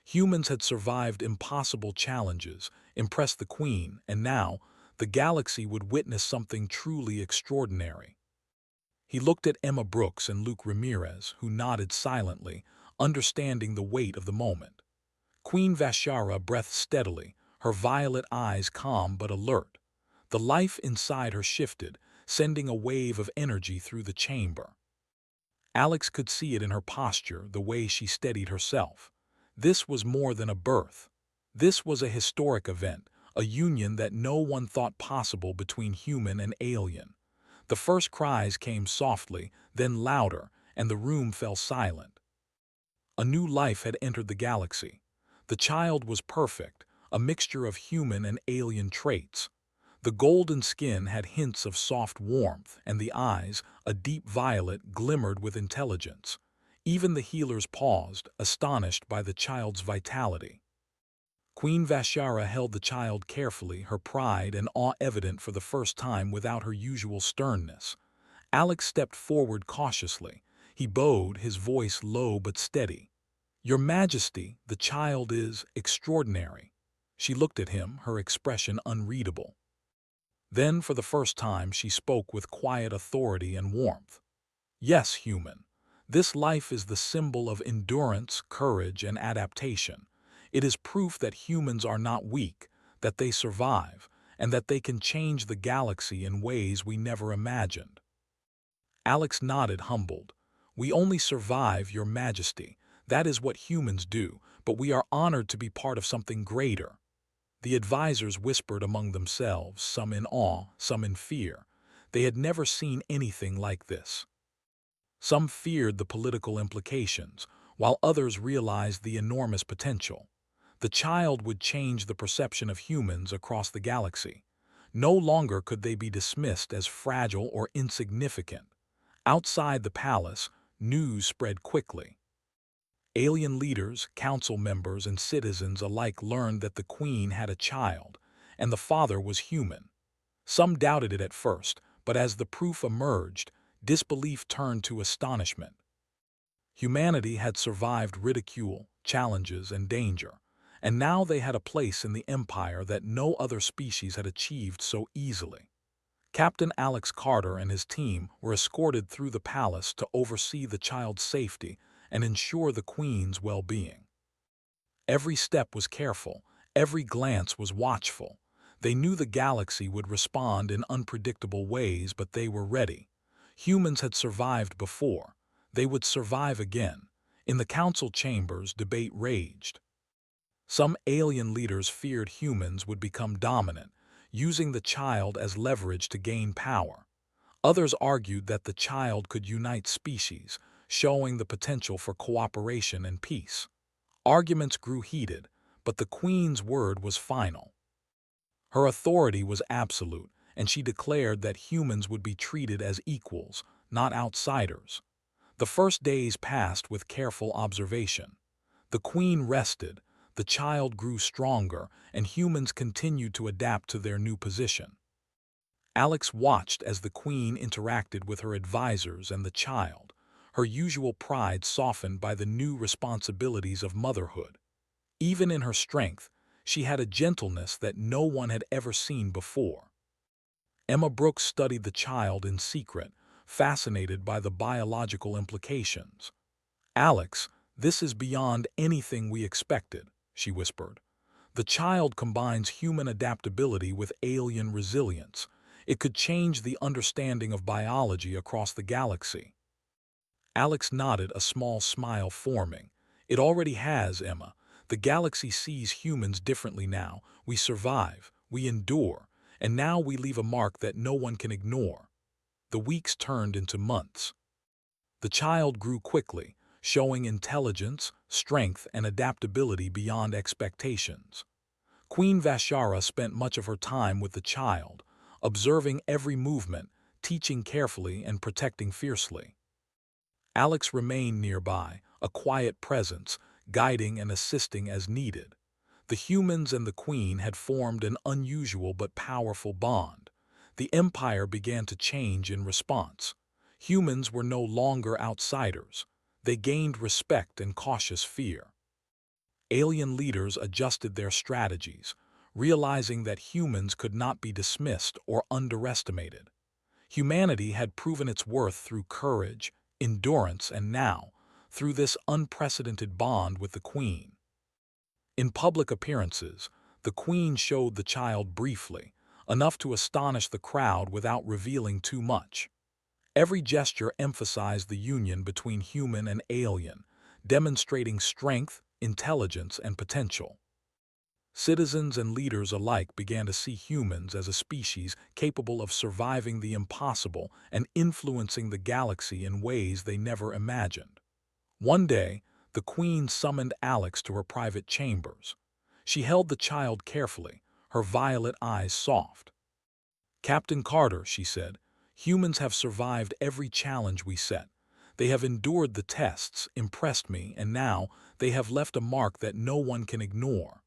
Humans had survived impossible challenges, impressed the Queen, and now the galaxy would witness something truly extraordinary. He looked at Emma Brooks and Luke Ramirez, who nodded silently, understanding the weight of the moment. Queen Vashara breathed steadily, her violet eyes calm but alert. The life inside her shifted, sending a wave of energy through the chamber. Alex could see it in her posture, the way she steadied herself. This was more than a birth. This was a historic event, a union that no one thought possible between human and alien. The first cries came softly, then louder, and the room fell silent. A new life had entered the galaxy. The child was perfect, a mixture of human and alien traits. The golden skin had hints of soft warmth, and the eyes, a deep violet, glimmered with intelligence. Even the healers paused, astonished by the child's vitality. Queen Vashara held the child carefully, her pride and awe evident for the first time without her usual sternness. Alex stepped forward cautiously. He bowed, his voice low but steady. "Your Majesty, the child is extraordinary." She looked at him, her expression unreadable. Then, for the first time, she spoke with quiet authority and warmth. "Yes, human. This life is the symbol of endurance, courage, and adaptation. It is proof that humans are not weak, that they survive, and that they can change the galaxy in ways we never imagined." Alex nodded, humbled. "We only survive, Your Majesty. That is what humans do, but we are honored to be part of something greater." The advisors whispered among themselves, some in awe, some in fear. They had never seen anything like this. Some feared the political implications, while others realized the enormous potential. The child would change the perception of humans across the galaxy. No longer could they be dismissed as fragile or insignificant. Outside the palace, news spread quickly. Alien leaders, council members, and citizens alike learned that the Queen had a child, and the father was human. Some doubted it at first, but as the proof emerged, disbelief turned to astonishment. Humanity had survived ridicule, challenges, and danger, and now they had a place in the empire that no other species had achieved so easily. Captain Alex Carter and his team were escorted through the palace to oversee the child's safety and ensure the Queen's well-being. Every step was careful, every glance was watchful. They knew the galaxy would respond in unpredictable ways, but they were ready. Humans had survived before. They would survive again. In the council chambers, debate raged. Some alien leaders feared humans would become dominant, using the child as leverage to gain power. Others argued that the child could unite species, showing the potential for cooperation and peace. Arguments grew heated, but the Queen's word was final. Her authority was absolute, and she declared that humans would be treated as equals, not outsiders. The first days passed with careful observation. The Queen rested, the child grew stronger, and humans continued to adapt to their new position. Alex watched as the Queen interacted with her advisors and the child, her usual pride softened by the new responsibilities of motherhood. Even in her strength, she had a gentleness that no one had ever seen before. Emma Brooks studied the child in secret, fascinated by the biological implications. "Alex, this is beyond anything we expected," she whispered. "The child combines human adaptability with alien resilience. It could change the understanding of biology across the galaxy." Alex nodded, a small smile forming. "It already has, Emma. The galaxy sees humans differently now. We survive, we endure, and now we leave a mark that no one can ignore." The weeks turned into months. The child grew quickly, showing intelligence, strength, and adaptability beyond expectations. Queen Vashara spent much of her time with the child, observing every movement, teaching carefully and protecting fiercely. Alex remained nearby, a quiet presence, guiding and assisting as needed. The humans and the queen had formed an unusual but powerful bond. The empire began to change in response. Humans were no longer outsiders. They gained respect and cautious fear. Alien leaders adjusted their strategies, realizing that humans could not be dismissed or underestimated. Humanity had proven its worth through courage, endurance, and now, through this unprecedented bond with the Queen. In public appearances, the Queen showed the child briefly, enough to astonish the crowd without revealing too much. Every gesture emphasized the union between human and alien, demonstrating strength, intelligence, and potential. Citizens and leaders alike began to see humans as a species capable of surviving the impossible and influencing the galaxy in ways they never imagined. One day, the Queen summoned Alex to her private chambers. She held the child carefully, her violet eyes soft. "Captain Carter," she said, "humans have survived every challenge we set. They have endured the tests, impressed me, and now they have left a mark that no one can ignore.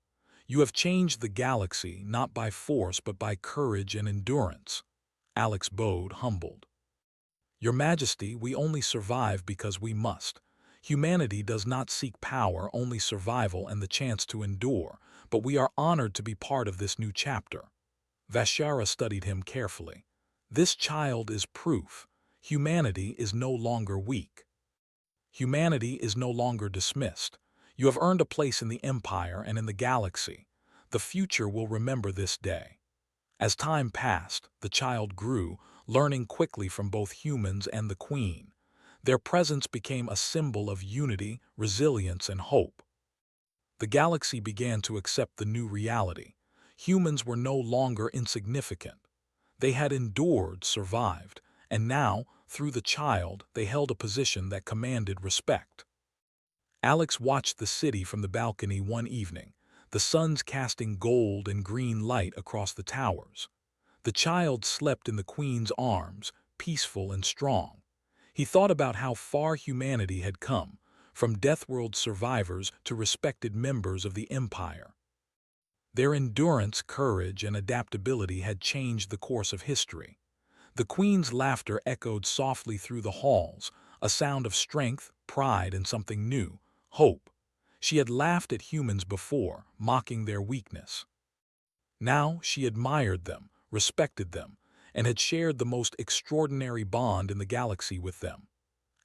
You have changed the galaxy, not by force but by courage and endurance." Alex bowed, humbled. "Your Majesty, we only survive because we must. Humanity does not seek power, only survival and the chance to endure, but we are honored to be part of this new chapter." Vashara studied him carefully. "This child is proof. Humanity is no longer weak. Humanity is no longer dismissed. You have earned a place in the Empire and in the galaxy. The future will remember this day." As time passed, the child grew, learning quickly from both humans and the Queen. Their presence became a symbol of unity, resilience, and hope. The galaxy began to accept the new reality. Humans were no longer insignificant. They had endured, survived, and now, through the child, they held a position that commanded respect. Alex watched the city from the balcony one evening, the suns casting gold and green light across the towers. The child slept in the Queen's arms, peaceful and strong. He thought about how far humanity had come, from Deathworld survivors to respected members of the Empire. Their endurance, courage, and adaptability had changed the course of history. The Queen's laughter echoed softly through the halls, a sound of strength, pride, and something new, hope. She had laughed at humans before, mocking their weakness. Now she admired them, respected them, and had shared the most extraordinary bond in the galaxy with them.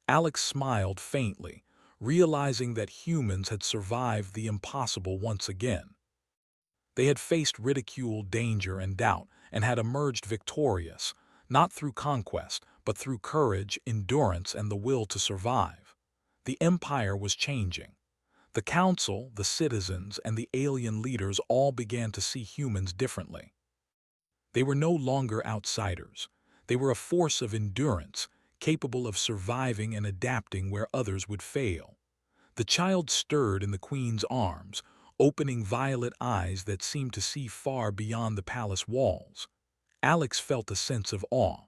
Alex smiled faintly, realizing that humans had survived the impossible once again. They had faced ridicule, danger, and doubt, and had emerged victorious, not through conquest, but through courage, endurance, and the will to survive. The Empire was changing. The Council, the citizens, and the alien leaders all began to see humans differently. They were no longer outsiders. They were a force of endurance, capable of surviving and adapting where others would fail. The child stirred in the Queen's arms, opening violet eyes that seemed to see far beyond the palace walls. Alex felt a sense of awe.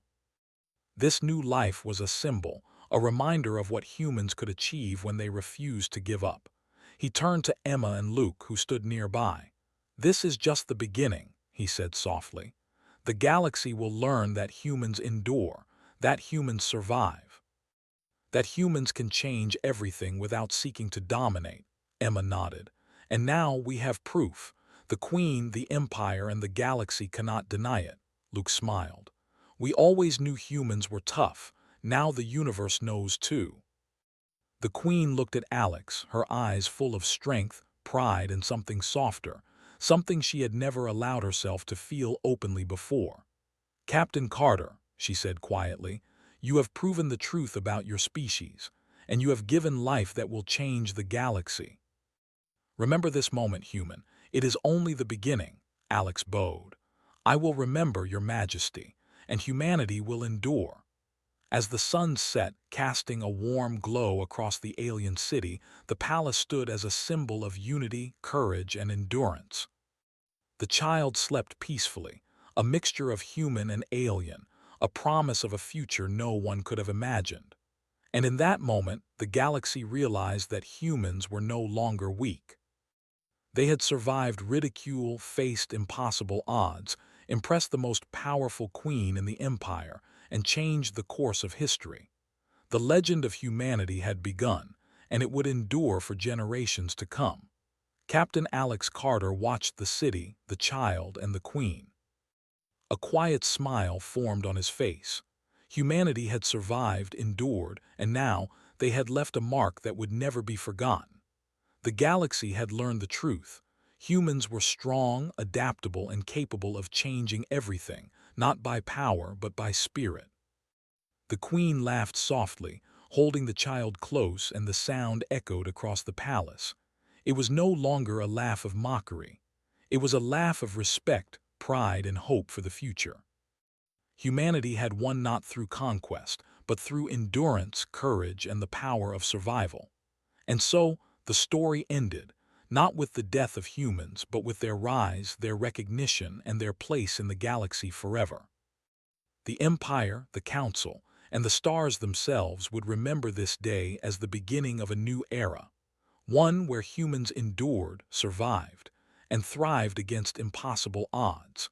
This new life was a symbol, a reminder of what humans could achieve when they refused to give up. He turned to Emma and Luke, who stood nearby. "This is just the beginning," he said softly. "The galaxy will learn that humans endure, that humans survive, that humans can change everything without seeking to dominate." Emma nodded. "And now we have proof. The Queen, the Empire, and the galaxy cannot deny it." Luke smiled. "We always knew humans were tough. Now the universe knows too." The Queen looked at Alex, her eyes full of strength, pride, and something softer, something she had never allowed herself to feel openly before. "Captain Carter," she said quietly, "you have proven the truth about your species, and you have given life that will change the galaxy. Remember this moment, human. It is only the beginning, Alex bowed. I will remember your majesty, and humanity will endure. As the sun set, casting a warm glow across the alien city, the palace stood as a symbol of unity, courage, and endurance. The child slept peacefully, a mixture of human and alien, a promise of a future no one could have imagined. And in that moment, the galaxy realized that humans were no longer weak. They had survived ridicule, faced impossible odds, impressed the most powerful queen in the empire, and changed the course of history. The legend of humanity had begun, and it would endure for generations to come. Captain Alex Carter watched the city, the child, and the queen. A quiet smile formed on his face. Humanity had survived, endured, and now they had left a mark that would never be forgotten. The galaxy had learned the truth. Humans were strong, adaptable, and capable of changing everything, not by power but by spirit. The queen laughed softly, holding the child close, and the sound echoed across the palace. It was no longer a laugh of mockery. It was a laugh of respect, pride, and hope for the future. Humanity had won not through conquest, but through endurance, courage, and the power of survival. And so, the story ended, not with the death of humans, but with their rise, their recognition, and their place in the galaxy forever. The Empire, the Council, and the stars themselves would remember this day as the beginning of a new era, one where humans endured, survived, and thrived against impossible odds.